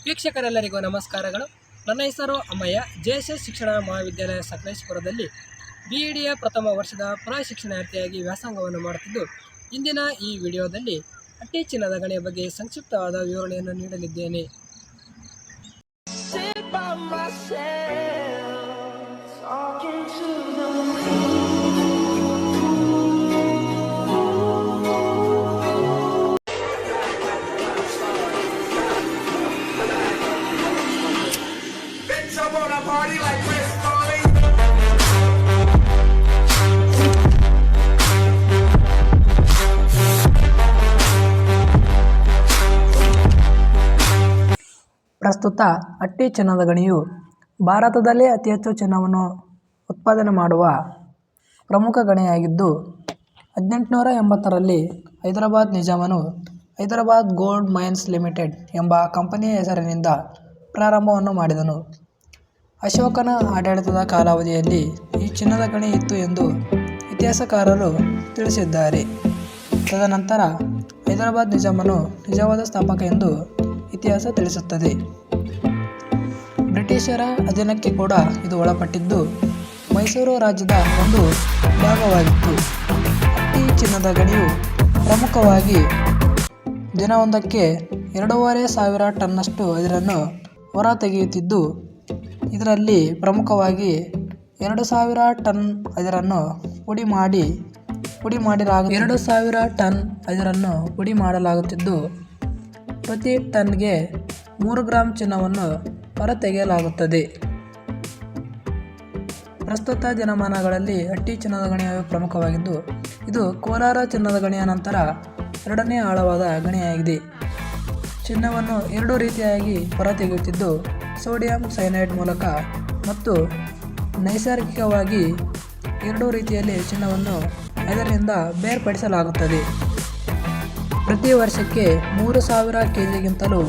ವೀಕ್ಷಕರೆಲ್ಲರಿಗೂ ನಮಸ್ಕಾರಗಳು. ನನ್ನ ಹೆಸರು ಅಮ್ಮಯ್ಯ. ಜೆಎಸ್ಎಸ್ ಶಿಕ್ಷಣ ಮಹಾವಿದ್ಯಾಲಯ ಸಕಲೇಶಪುರದಲ್ಲಿ BEDಯ ಪ್ರಥಮ ವರ್ಷದ ಪ್ರಶಿಕ್ಷಣಾರ್ಥಿಯಾಗಿ ವ್ಯಾಸಂಗವನ್ನು ಮಾಡುತ್ತಿದ್ದು, ಇಂದಿನ ಈ ವಿಡಿಯೋದಲ್ಲಿ ಹಟ್ಟಿ ಚಿನ್ನದ ಗಣಿಯ ಬಗ್ಗೆ ಸಂಕ್ಷಿಪ್ತವಾದ ವಿವರಣೆಯನ್ನು ನೀಡಲಿದ್ದೇನೆ. ಪ್ರಸ್ತುತ ಹಟ್ಟಿ ಚಿನ್ನದ ಗಣಿಯು ಭಾರತದಲ್ಲೇ ಅತಿ ಹೆಚ್ಚು ಚಿನ್ನವನ್ನು ಉತ್ಪಾದನೆ ಮಾಡುವ ಪ್ರಮುಖ ಗಣಿಯಾಗಿದ್ದು, 1880ರಲ್ಲಿ ಹೈದರಾಬಾದ್ ನಿಜಾಮನು ಹೈದರಾಬಾದ್ ಗೋಲ್ಡ್ ಮೈನ್ಸ್ ಲಿಮಿಟೆಡ್ ಎಂಬ ಕಂಪನಿಯ ಹೆಸರಿನಿಂದ ಪ್ರಾರಂಭವನ್ನು ಮಾಡಿದನು. ಅಶೋಕನ ಆಡಳಿತದ ಕಾಲಾವಧಿಯಲ್ಲಿ ಈ ಚಿನ್ನದ ಗಣಿ ಇತ್ತು ಎಂದು ಇತಿಹಾಸಕಾರರು ತಿಳಿಸಿದ್ದಾರೆ. ತದನಂತರ ಹೈದರಾಬಾದ್ ನಿಜಾಮನು ನಿಜವಾದ ಸ್ಥಾಪಕ ಎಂದು ಇತಿಹಾಸ ತಿಳಿಸುತ್ತದೆ. ಬ್ರಿಟಿಷರ ಅಧೀನಕ್ಕೆ ಕೂಡ ಇದು ಒಳಪಟ್ಟಿದ್ದು, ಮೈಸೂರು ರಾಜ್ಯದ ಒಂದು ಭಾಗವಾಗಿತ್ತು. ಹಟ್ಟಿ ಚಿನ್ನದ ಗಣಿಯು ಪ್ರಮುಖವಾಗಿ ದಿನವೊಂದಕ್ಕೆ 2,500 ಟನ್ನಷ್ಟು ಅದಿರನ್ನು ಹೊರತೆಗೆಯುತ್ತಿದ್ದು, ಇದರಲ್ಲಿ ಪ್ರಮುಖವಾಗಿ 2,000 ಟನ್ ಅದಿರನ್ನು ಪುಡಿ ಮಾಡಲಾಗುತ್ತಿದ್ದು, ಪ್ರತಿ ಟನ್ಗೆ 3 ಗ್ರಾಂ ಚಿನ್ನವನ್ನು ಹೊರತೆಗೆಯಲಾಗುತ್ತದೆ. ಪ್ರಸ್ತುತ ದಿನಮಾನಗಳಲ್ಲಿ ಹಟ್ಟಿ ಚಿನ್ನದ ಗಣಿಯು ಪ್ರಮುಖವಾಗಿದ್ದು, ಇದು ಕೋಲಾರ ಚಿನ್ನದ ಗಣಿಯ ನಂತರ ಎರಡನೇ ಆಳವಾದ ಗಣಿಯಾಗಿದೆ. ಚಿನ್ನವನ್ನು 2 ರೀತಿಯಾಗಿ ಹೊರತೆಗೆಯುತ್ತಿದ್ದು, ಸೋಡಿಯಂ ಸೈನೈಡ್ ಮೂಲಕ ಮತ್ತು ನೈಸರ್ಗಿಕವಾಗಿ 2 ರೀತಿಯಲ್ಲಿ ಚಿನ್ನವನ್ನು ಇದರಿಂದ ಬೇರ್ಪಡಿಸಲಾಗುತ್ತದೆ. ಪ್ರತಿ ವರ್ಷಕ್ಕೆ 3,000 ಕೆಜಿಗಿಂತಲೂ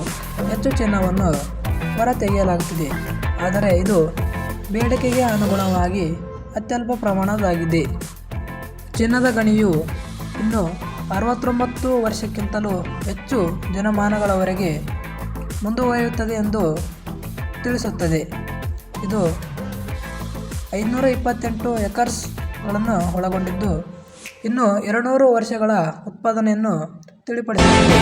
ಹೆಚ್ಚು ಚಿನ್ನವನ್ನು ಹೊರತೆಗೆಯಲಾಗುತ್ತಿದೆ. ಆದರೆ ಇದು ಬೇಡಿಕೆಗೆ ಅನುಗುಣವಾಗಿ ಅತ್ಯಲ್ಪ ಪ್ರಮಾಣದಾಗಿದೆ. ಚಿನ್ನದ ಗಣಿಯು ಇನ್ನು 69 ವರ್ಷಕ್ಕಿಂತಲೂ ಹೆಚ್ಚು ದಿನಮಾನಗಳವರೆಗೆ ಮುಂದುವರಿಯುತ್ತದೆ ಎಂದು ತಿಳಿಸುತ್ತದೆ. ಇದು 528 ಎಕರ್ಸ್ಗಳನ್ನು ಒಳಗೊಂಡಿದ್ದು, ಇನ್ನು 200 ವರ್ಷಗಳ ಉತ್ಪಾದನೆಯನ್ನು ತಿಳಿಪಡಿಸುತ್ತದೆ.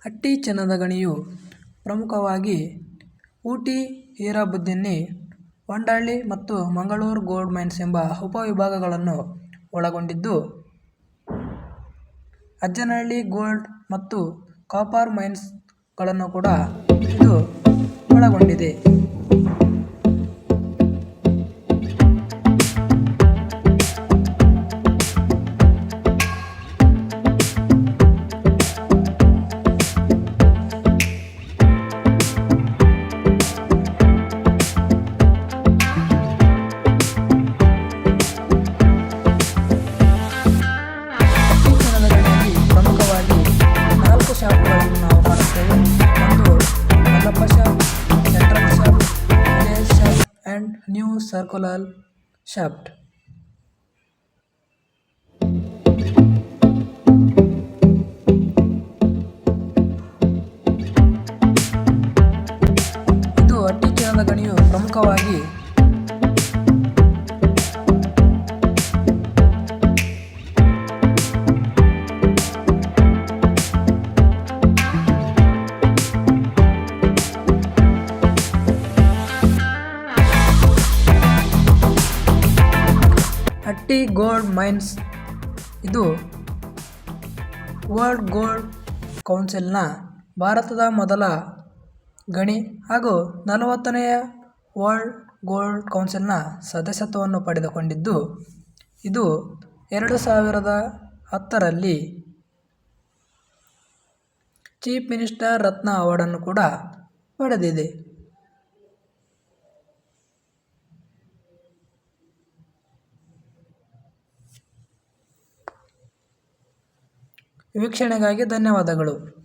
ಹಟ್ಟಿ ಚಿನ್ನದ ಗಣಿಯು ಪ್ರಮುಖವಾಗಿ ಊಟಿ, ಹೀರಾಬುದ್ದಿನ್ನಿ, ವಂಡಳ್ಳಿ ಮತ್ತು ಮಂಗಳೂರು ಗೋಲ್ಡ್ ಮೈನ್ಸ್ ಎಂಬ ಉಪವಿಭಾಗಗಳನ್ನು ಒಳಗೊಂಡಿದ್ದು, ಅಜ್ಜನಹಳ್ಳಿ ಗೋಲ್ಡ್ ಮತ್ತು ಕಾಪರ್ ಮೈನ್ಸ್ಗಳನ್ನು ಕೂಡ ಇದು ಒಳಗೊಂಡಿದೆ. ಶಾಪ್ಗಳನ್ನು ನಾವು ಕಾಣುತ್ತೇವೆ. ಒಂದು Mallappa shop, central shop, village shop and new circular shaft. ಇದು ಹಟ್ಟಿ ಚಿನ್ನದ ಗಣಿಯು ಪ್ರಮುಖವಾಗಿ ಹಟ್ಟಿ ಗೋಲ್ಡ್ ಮೈನ್ಸ್ ಇದು ವರ್ಲ್ಡ್ ಗೋಲ್ಡ್ ಕೌನ್ಸಿಲ್ನ ಭಾರತದ ಮೊದಲ ಗಣಿ ಹಾಗೂ 40ನೆಯ ವರ್ಲ್ಡ್ ಗೋಲ್ಡ್ ಕೌನ್ಸಿಲ್ನ ಸದಸ್ಯತ್ವವನ್ನು ಪಡೆದುಕೊಂಡಿದ್ದು, ಇದು 2010ರಲ್ಲಿ ಚೀಫ್ ಮಿನಿಸ್ಟರ್ ರತ್ನ ಅವಾರ್ಡನ್ನು ಕೂಡ ಪಡೆದಿದೆ. ವೀಕ್ಷಣೆಗಾಗಿ ಧನ್ಯವಾದಗಳು.